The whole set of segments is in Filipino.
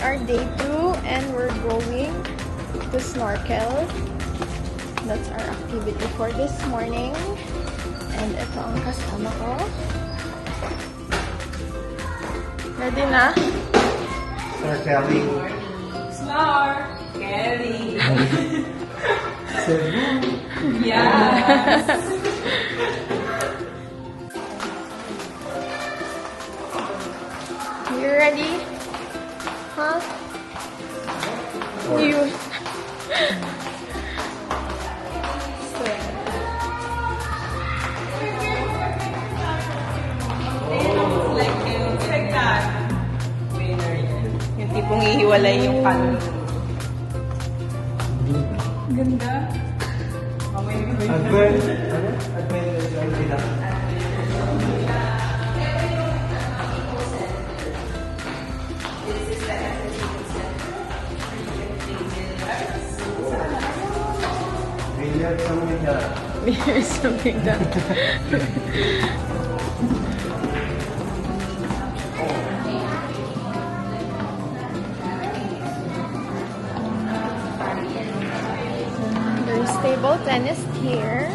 our day 2 and we're going to snorkel. That's our activity for this morning. And ito ang kasama ko. Ready na? Snorkeling. Snorkeling. Cebu. Yes. You ready? Huh? You. Like that. Winner yan. Yung tipong ihiwalay yung palo. Ganda. There's something that. There's table tennis here.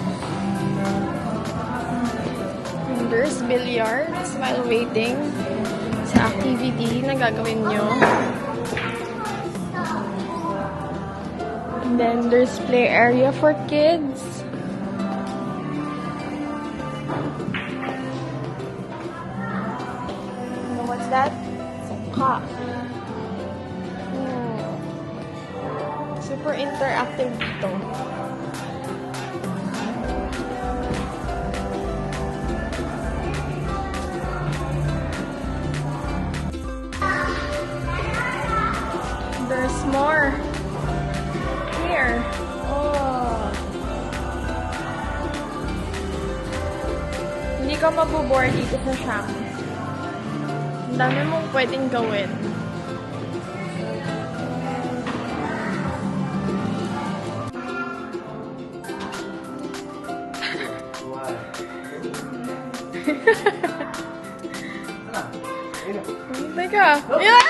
And there's billiards while waiting sa activity na gagawin nyo. And then there's play area for kids. What's that? Sangka. Super interactive dito. There's more here. Oh. Hindi ka mabubore dito sa shop. Ang dami mong pwedeng gawin. Teka. Yeah!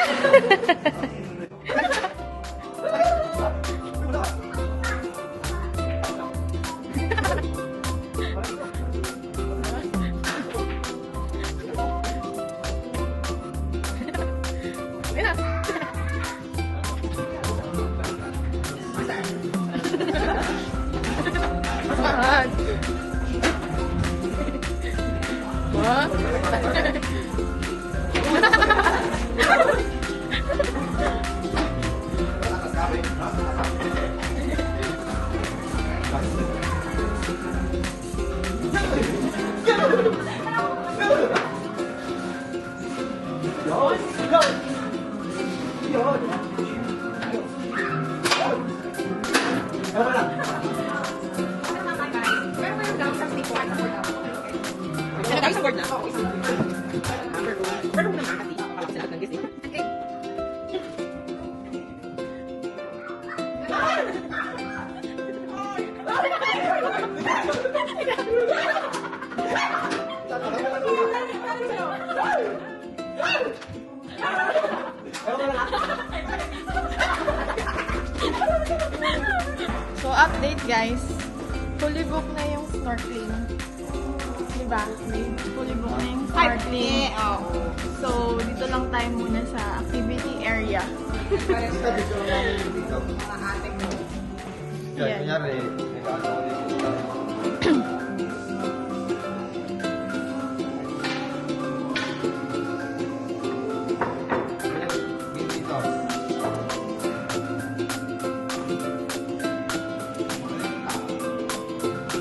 What? So, update guys. Fully book na yung snorkeling. Diba? Fully book na yung snorkeling. So, dito lang tayo muna sa activity area. Yan. Kunyari,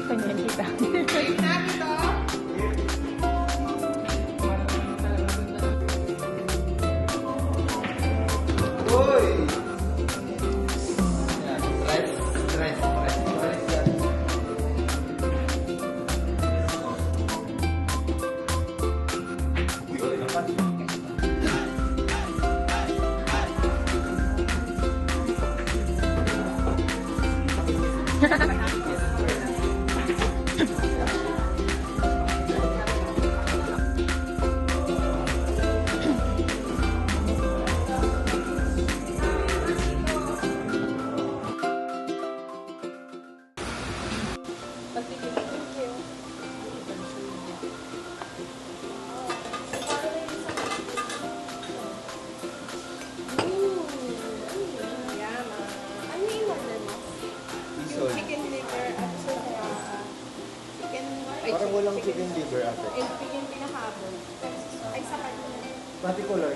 Ganyan kita. Particular.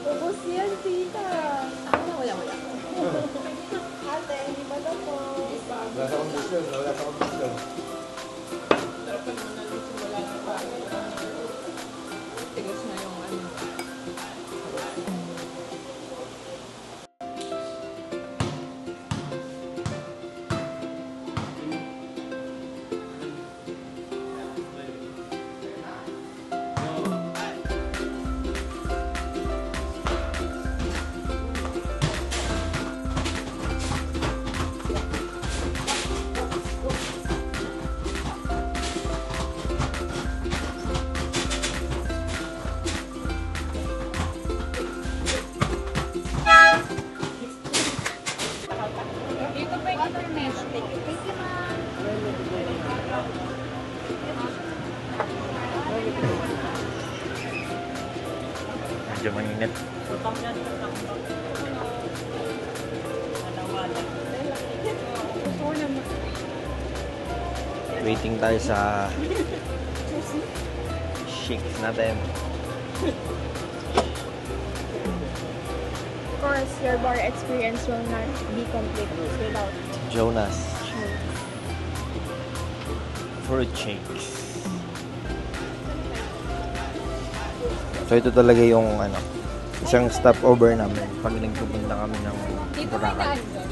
Ubus yan, tita. Wala. Ate, hindi ba daw po? Wala sa kondisyon. Wala sa kondisyon. Tigas na yung ano. Dito pa yung other mesh. Thank you, ma'am. Medyo mainit. Waiting tayo sa shakes natin. Of course, your bar experience will not be complete without Jonas. shakes. Fruit shakes. So ito talaga yung ano, isang stopover namin pag nagpupunta kami ng Dito may Boracay. daan doon.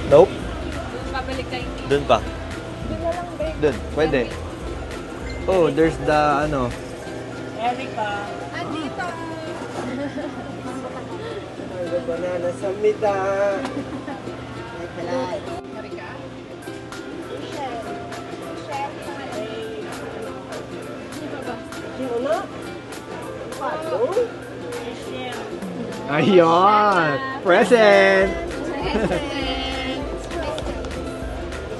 Nope. Babalik tayo. Doon pa. Hindi na lang, babe. Doon. Pwede. Oh, there's the ano. Erica. Andito. Banana sa mida. Erica. Shell. Shell. Ayun! Present!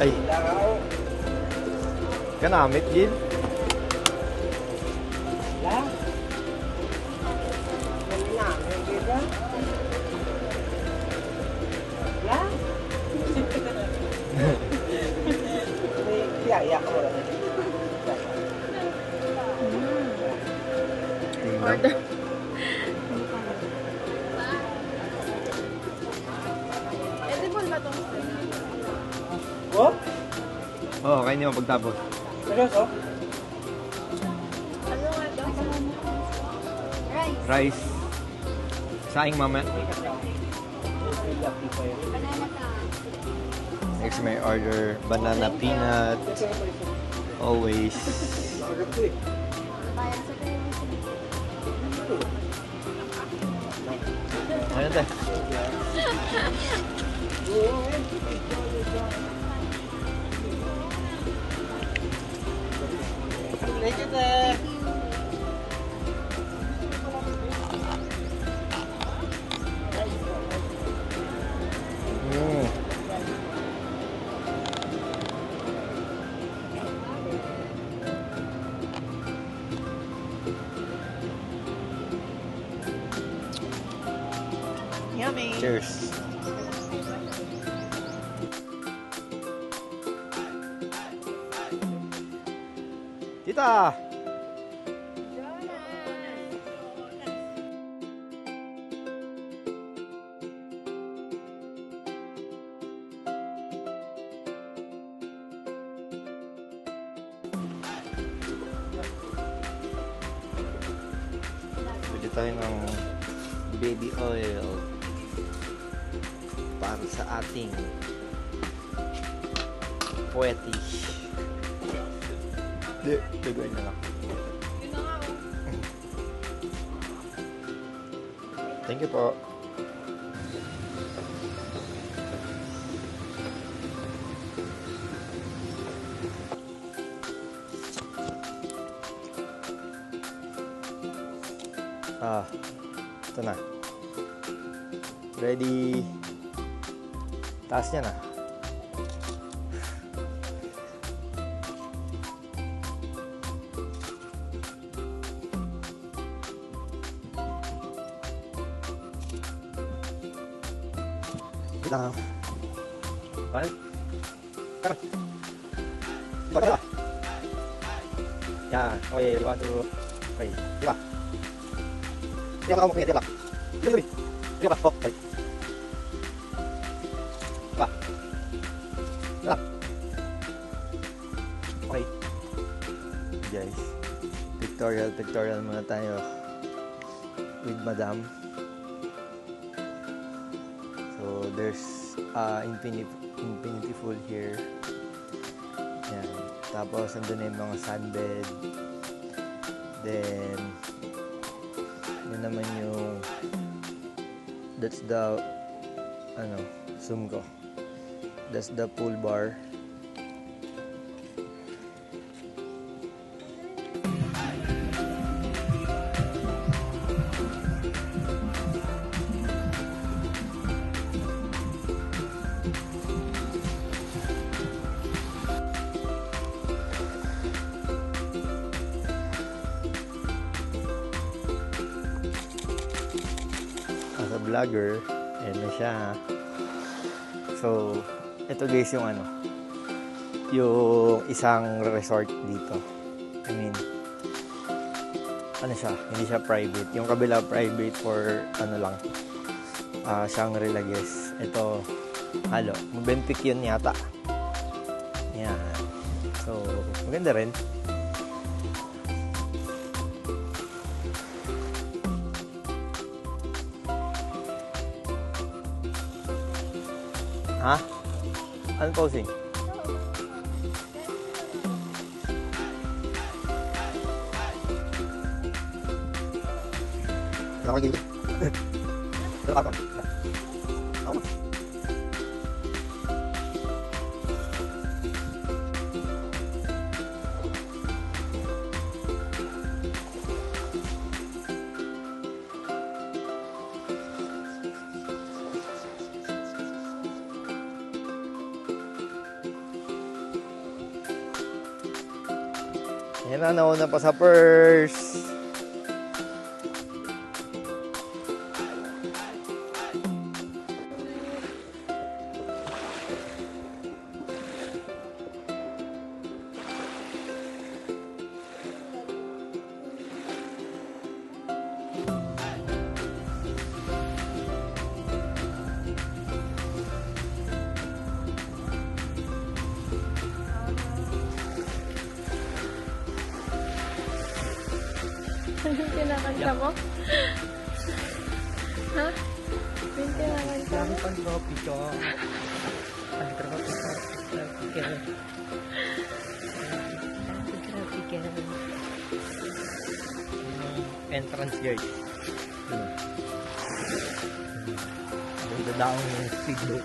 Ay. Kanamit, Gil. Order. Edible ba itong Oh? Oo, kain niyo pagtapos. Seryoso? ano nga ito? Rice. Rice. Saing mamaya. Next may order banana peanut. Always. Ayun tayo. Thank you, sir. Mm. Yummy! Cheers! Tita! Pwede tayo ng baby oil para sa ating puweti. Hindi, bigyan na lang. Thank you po. Ito na. Ready. Taas niya na. Lang. Balik. Kanan. Balik. Yan. Okay, 1, 2. Okay. Diba? Diba kamu kaya diba? Diba? Diba? Oh, balik. Diba? Diba? Okay. Guys, pictorial muna tayo with Madam. So there's infinity pool here. Yan. Tapos andun na yung mga sunbed. Then yun naman yung that's the zoom ko. That's the pool bar. Vlogger, ayan na siya. So, ito guys yung yung isang resort dito. I mean, siya, hindi siya private. Yung kabila private for lang, Shangri-La guys. Ito, Movenpick yun yata. Yan. So, maganda rin. Ha? Ano posing? Nakagil. Ako. Yan na, nauna pa sa purse. Kinakanta mo? Ha? Yung kinakanta mo? Pag-tropico. Entrance guys. Ganda daw yung speedboat.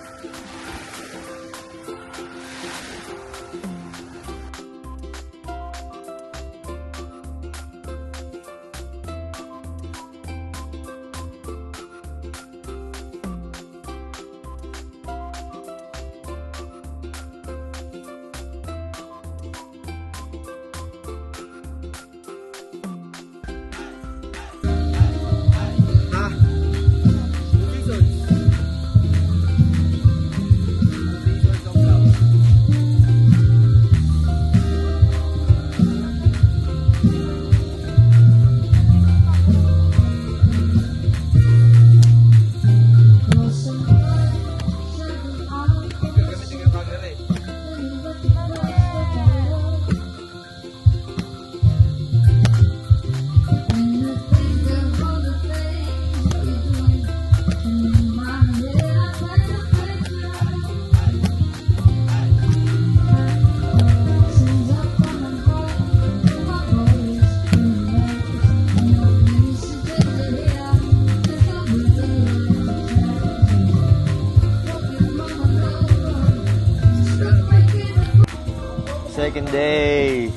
Second day.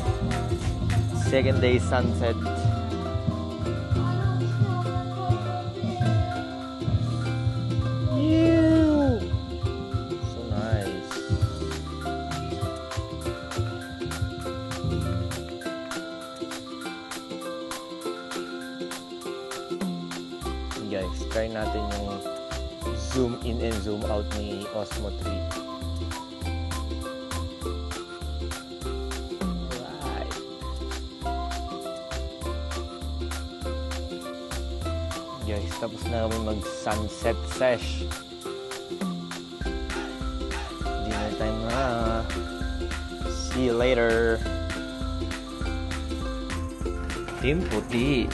Second day sunset. Ew. So nice. Guys, try natin yung zoom in and zoom out ni Osmo 3. Right. Guys, tapos na kami mag-sunset sesh. Dinner time na. See you later. Team Puti.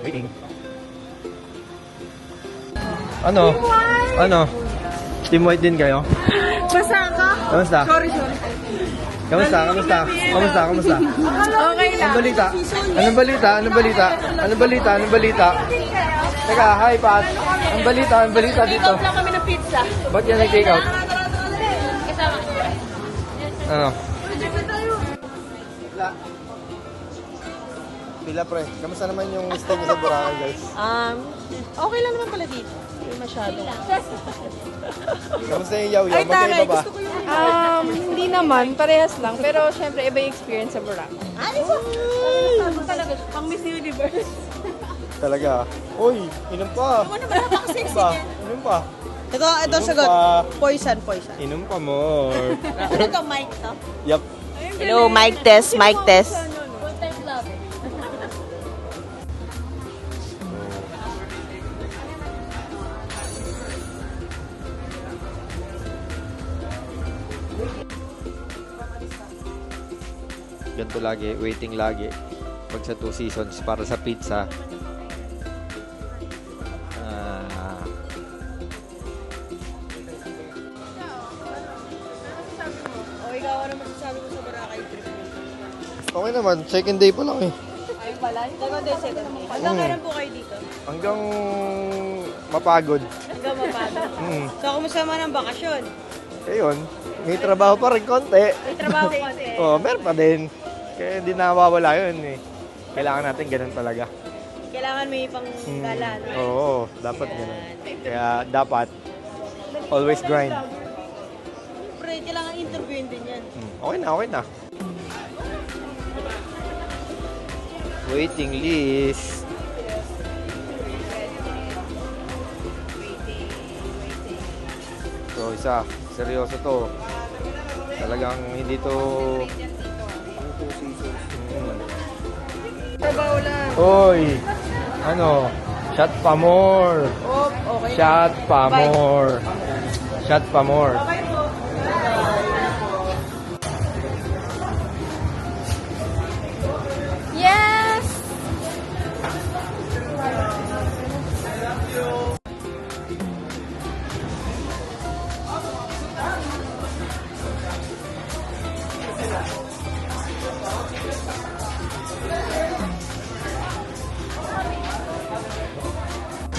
Waiting. Ano? Ano? Team White din kayo? Basa ka? Kamusta? Sorry. Kamusta? Okay Anong lang. balita? Anong balita? Anong balita? Anong balita? Anong balita? Teka, hi Pat. Anong balita? Anong balita dito? Lang kami ng pizza. Ba't yan nag-take out? Ano? Pila pre, kamusta naman yung stay mo sa Boracay guys? Okay lang naman pala dito. Hindi masyado. Kamusta yung yaw-yaw? Magkaiba ba? Hindi naman, parehas lang. Pero syempre, iba yung experience sa Boracay. Talaga, pang Miss Universe. Talaga? Uy, inom pa. Ano ba napaka-sexy Pa, niya? inom pa. Ito Inom sagot. pa. Poison. Inom pa more. Ano to, mic to? Yup. Hello, mic test. Ganito lagi, waiting lagi. Pag sa 2 seasons para sa pizza. O, ikaw, ano masasabi mo sa Boracay trip mo? Okay naman, second day pa lang eh. Ay pala? Second day. Hanggang kailan po kayo dito? Hanggang mapagod. Hanggang mapagod. So, kumusta naman ang bakasyon? Ayun, may trabaho pa rin konti. May trabaho pa din. Oo, meron pa din. Kaya hindi nawawala yun eh. Kailangan natin ganun talaga. Kailangan may pang gala, no? Oo, dapat ganun. Kaya dapat always grind. Pre, kailangan interviewin din yan. Okay na. Waiting list. So, isa. Seryoso to. Talagang hindi to... Trabaho lang. Hoy! Ano? Shot pa more. Okay. Shot pa more. Shot pa more. Yes!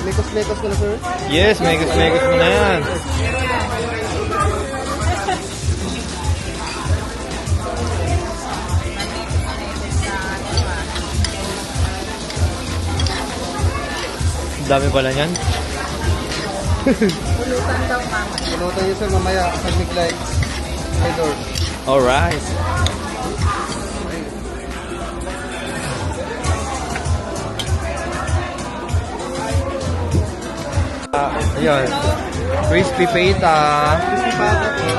Lekos-lekos ka na, sir? Yes, megas mo na yan. Dami pala niyan. Pulutan niyo, sir, mamaya. Pag-make like. May door. Alright. Ayun. Crispy pita. Crispy pata po.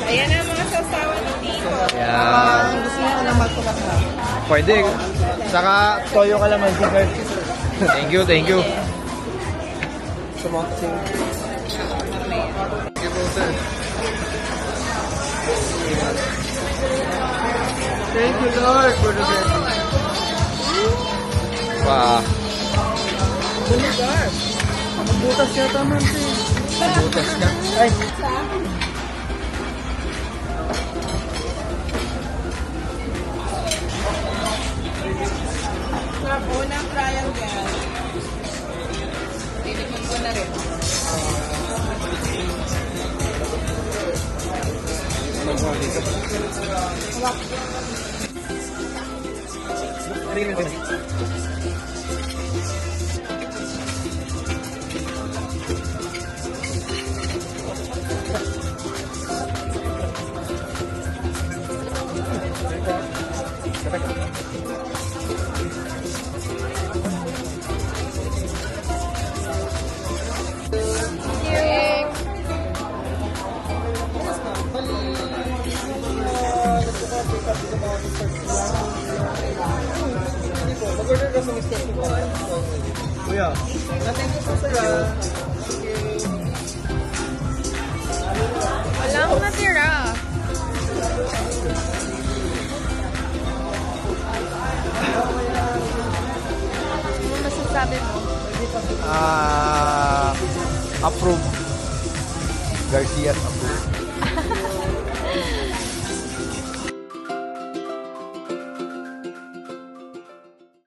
Ayan ang mga sasawa dito. Yan. Gusto niyo lang magpulak na. Pwede. Saka toyo kalamansi, sir. Thank you. Sa mga kasing. go, sir. Thank you, Lord, for the blessing. Wow. Butas yata man, sir. Butas ka. Ay. Sarap unang trial yan. Tinikman ko na rin. Mag-order ka sa Mr. Kuya. Thank you po, sir. Wala akong natira. Ano masasabi mo? Approve. Garcia's approved.